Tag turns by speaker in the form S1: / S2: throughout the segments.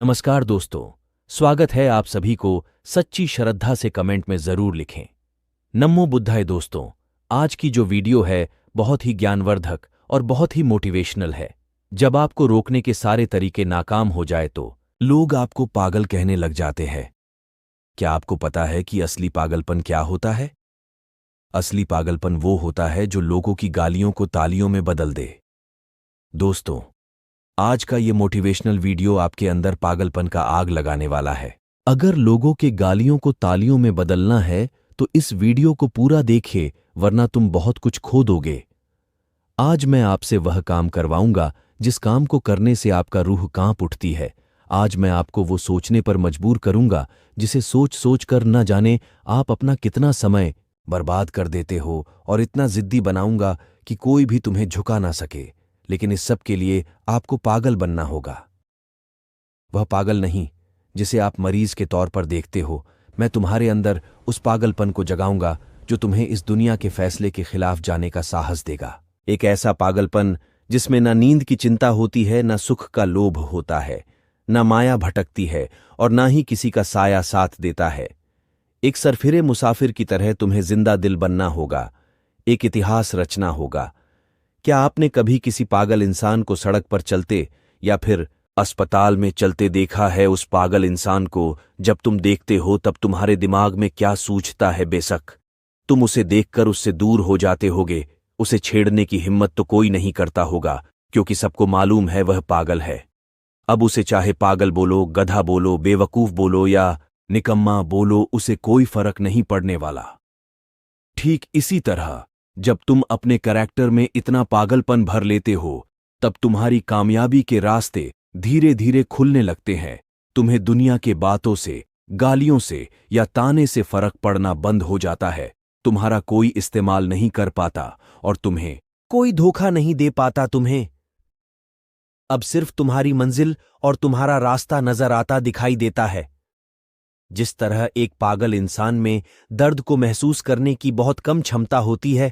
S1: नमस्कार दोस्तों, स्वागत है आप सभी को। सच्ची श्रद्धा से कमेंट में जरूर लिखें। नमो बुद्धाय दोस्तों, आज की जो वीडियो है बहुत ही ज्ञानवर्धक और बहुत ही मोटिवेशनल है। जब आपको रोकने के सारे तरीके नाकाम हो जाए तो लोग आपको पागल कहने लग जाते हैं। क्या आपको पता है कि असली पागलपन क्या होता है? असली पागलपन वो होता है जो लोगों की गालियों को तालियों में बदल दे। दोस्तों, आज का ये मोटिवेशनल वीडियो आपके अंदर पागलपन का आग लगाने वाला है। अगर लोगों के गालियों को तालियों में बदलना है तो इस वीडियो को पूरा देखिए, वरना तुम बहुत कुछ खो दोगे। आज मैं आपसे वह काम करवाऊंगा जिस काम को करने से आपका रूह कांप उठती है। आज मैं आपको वो सोचने पर मजबूर करूंगा जिसे सोच सोच कर न जाने आप अपना कितना समय बर्बाद कर देते हो, और इतना जिद्दी बनाऊंगा कि कोई भी तुम्हें झुका ना सके। लेकिन इस सब के लिए आपको पागल बनना होगा। वह पागल नहीं जिसे आप मरीज के तौर पर देखते हो। मैं तुम्हारे अंदर उस पागलपन को जगाऊंगा जो तुम्हें इस दुनिया के फैसले के खिलाफ जाने का साहस देगा। एक ऐसा पागलपन जिसमें ना नींद की चिंता होती है, ना सुख का लोभ होता है, ना माया भटकती है और ना ही किसी का साया साथ देता है। एक सरफिरे मुसाफिर की तरह तुम्हें जिंदा दिल बनना होगा, एक इतिहास रचना होगा। क्या आपने कभी किसी पागल इंसान को सड़क पर चलते या फिर अस्पताल में चलते देखा है? उस पागल इंसान को जब तुम देखते हो तब तुम्हारे दिमाग में क्या सूझता है? बेशक तुम उसे देखकर उससे दूर हो जाते होगे। उसे छेड़ने की हिम्मत तो कोई नहीं करता होगा, क्योंकि सबको मालूम है वह पागल है। अब उसे चाहे पागल बोलो, गधा बोलो, बेवकूफ बोलो या निकम्मा बोलो, उसे कोई फर्क नहीं पड़ने वाला। ठीक इसी तरह जब तुम अपने कैरेक्टर में इतना पागलपन भर लेते हो तब तुम्हारी कामयाबी के रास्ते धीरे धीरे खुलने लगते हैं। तुम्हें दुनिया के बातों से, गालियों से या ताने से फर्क पड़ना बंद हो जाता है। तुम्हारा कोई इस्तेमाल नहीं कर पाता और तुम्हें कोई धोखा नहीं दे पाता। तुम्हें अब सिर्फ तुम्हारी मंजिल और तुम्हारा रास्ता नजर आता दिखाई देता है। जिस तरह एक पागल इंसान में दर्द को महसूस करने की बहुत कम क्षमता होती है,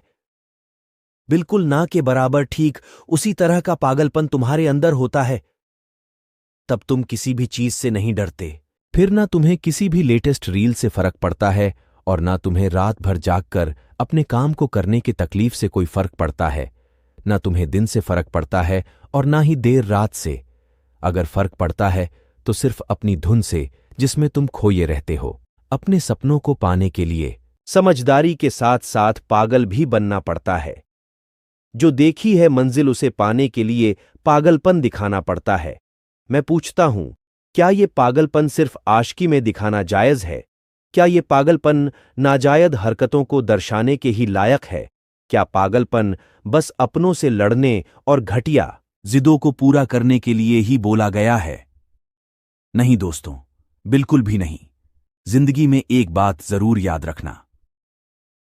S1: बिल्कुल ना के बराबर ठीक उसी तरह का पागलपन तुम्हारे अंदर होता है। तब तुम किसी भी चीज से नहीं डरते। फिर ना तुम्हें किसी भी लेटेस्ट रील से फर्क पड़ता है और ना तुम्हें रात भर जागकर अपने काम को करने की तकलीफ से कोई फर्क पड़ता है। ना तुम्हें दिन से फर्क पड़ता है और ना ही देर रात से। अगर फर्क पड़ता है तो सिर्फ अपनी धुन से, जिसमें तुम खोए रहते हो। अपने सपनों को पाने के लिए समझदारी के साथ साथ पागल भी बनना पड़ता है। जो देखी है मंजिल, उसे पाने के लिए पागलपन दिखाना पड़ता है। मैं पूछता हूं, क्या ये पागलपन सिर्फ आशिकी में दिखाना जायज है? क्या ये पागलपन नाजायज हरकतों को दर्शाने के ही लायक है? क्या पागलपन बस अपनों से लड़ने और घटिया जिदों को पूरा करने के लिए ही बोला गया है? नहीं दोस्तों, बिल्कुल भी नहीं। जिंदगी में एक बात जरूर याद रखना,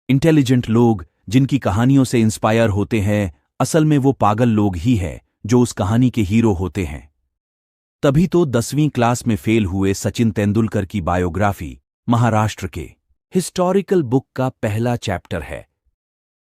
S1: इंटेलिजेंट लोग जिनकी कहानियों से इंस्पायर होते हैं, असल में वो पागल लोग ही हैं जो उस कहानी के हीरो होते हैं। तभी तो 10वीं क्लास में फेल हुए सचिन तेंदुलकर की बायोग्राफी महाराष्ट्र के हिस्टोरिकल बुक का पहला चैप्टर है।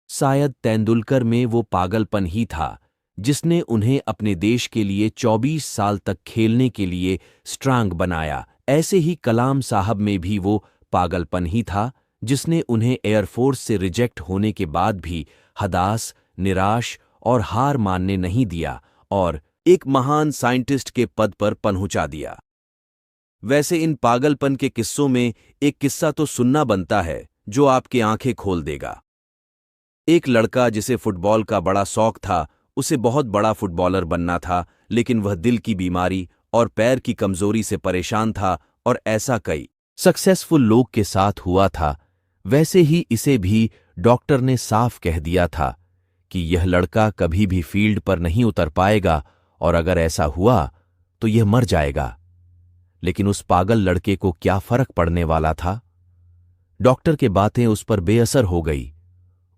S1: शायद तेंदुलकर में वो पागलपन ही था जिसने उन्हें अपने देश के लिए 24 साल तक खेलने के लिए स्ट्रांग बनाया। ऐसे ही कलाम साहब में भी वो पागलपन ही था जिसने उन्हें एयरफोर्स से रिजेक्ट होने के बाद भी हताश, निराश और हार मानने नहीं दिया और एक महान साइंटिस्ट के पद पर पहुंचा दिया। वैसे इन पागलपन के किस्सों में एक किस्सा तो सुनना बनता है जो आपकी आंखें खोल देगा। एक लड़का जिसे फुटबॉल का बड़ा शौक था, उसे बहुत बड़ा फुटबॉलर बनना था, लेकिन वह दिल की बीमारी और पैर की कमजोरी से परेशान था और ऐसा कई सक्सेसफुल लोग के साथ हुआ था। वैसे ही इसे भी डॉक्टर ने साफ कह दिया था कि यह लड़का कभी भी फील्ड पर नहीं उतर पाएगा और अगर ऐसा हुआ तो यह मर जाएगा। लेकिन उस पागल लड़के को क्या फर्क पड़ने वाला था? डॉक्टर की बातें उस पर बेअसर हो गई।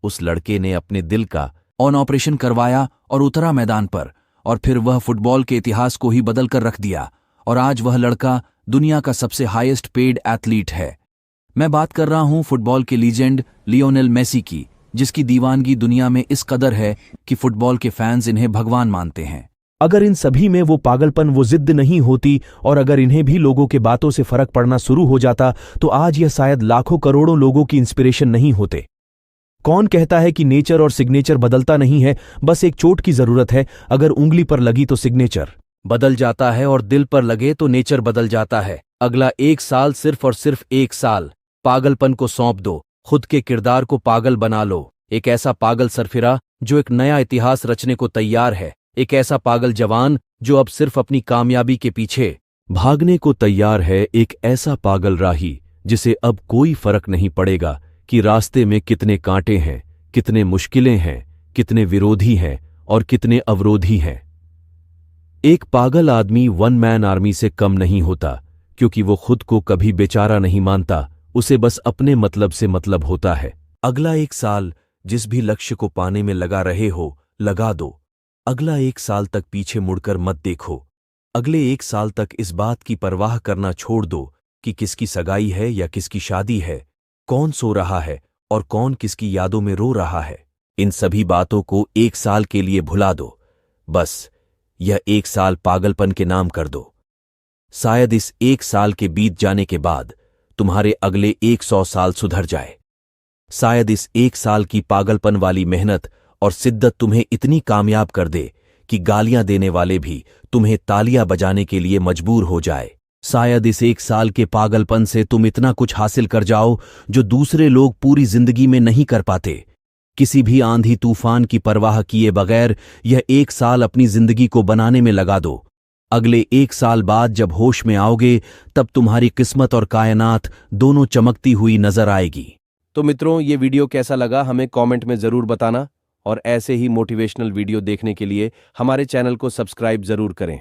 S1: उस लड़के ने अपने दिल का ऑपरेशन करवाया और उतरा मैदान पर, और फिर वह फुटबॉल के इतिहास को ही बदल कर रख दिया और आज वह लड़का दुनिया का सबसे हाईएस्ट पेड एथलीट है। मैं बात कर रहा हूं फुटबॉल के लीजेंड लियोनेल मेसी की, जिसकी दीवानगी दुनिया में इस कदर है कि फुटबॉल के फैंस इन्हें भगवान मानते हैं। अगर इन सभी में वो पागलपन, वो जिद्द नहीं होती और अगर इन्हें भी लोगों के बातों से फर्क पड़ना शुरू हो जाता तो आज यह शायद लाखों करोड़ों लोगों की इंस्पिरेशन नहीं होते। कौन कहता है कि नेचर और सिग्नेचर बदलता नहीं है? बस एक चोट की जरूरत है। अगर उंगली पर लगी तो सिग्नेचर बदल जाता है और दिल पर लगे तो नेचर बदल जाता है। अगला 1 साल सिर्फ और सिर्फ 1 साल पागलपन को सौंप दो। खुद के किरदार को पागल बना लो। एक ऐसा पागल सरफिरा जो एक नया इतिहास रचने को तैयार है। एक ऐसा पागल जवान जो अब सिर्फ अपनी कामयाबी के पीछे भागने को तैयार है। एक ऐसा पागल राही जिसे अब कोई फर्क नहीं पड़ेगा कि रास्ते में कितने कांटे हैं, कितने मुश्किलें हैं, कितने विरोधी हैं और कितने अवरोधी हैं। एक पागल आदमी वन मैन आर्मी से कम नहीं होता, क्योंकि वो खुद को कभी बेचारा नहीं मानता। उसे बस अपने मतलब से मतलब होता है। अगला 1 साल जिस भी लक्ष्य को पाने में लगा रहे हो, लगा दो। अगला 1 साल तक पीछे मुड़कर मत देखो। अगले 1 साल तक इस बात की परवाह करना छोड़ दो कि किसकी सगाई है या किसकी शादी है, कौन सो रहा है और कौन किसकी यादों में रो रहा है। इन सभी बातों को 1 साल के लिए भुला दो। बस यह 1 साल पागलपन के नाम कर दो। शायद इस 1 साल के बीत जाने के बाद तुम्हारे अगले 100 साल सुधर जाए। शायद इस 1 साल की पागलपन वाली मेहनत और शिद्दत तुम्हें इतनी कामयाब कर दे कि गालियां देने वाले भी तुम्हें तालियां बजाने के लिए मजबूर हो जाए। शायद इस 1 साल के पागलपन से तुम इतना कुछ हासिल कर जाओ जो दूसरे लोग पूरी जिंदगी में नहीं कर पाते। किसी भी आंधी तूफान की परवाह किए बगैर यह 1 साल अपनी जिंदगी को बनाने में लगा दो। अगले 1 साल बाद जब होश में आओगे तब तुम्हारी किस्मत और कायनात दोनों चमकती हुई नजर आएगी। तो मित्रों, ये वीडियो कैसा लगा हमें कमेंट में जरूर बताना और ऐसे ही मोटिवेशनल वीडियो देखने के लिए हमारे चैनल को सब्सक्राइब जरूर करें।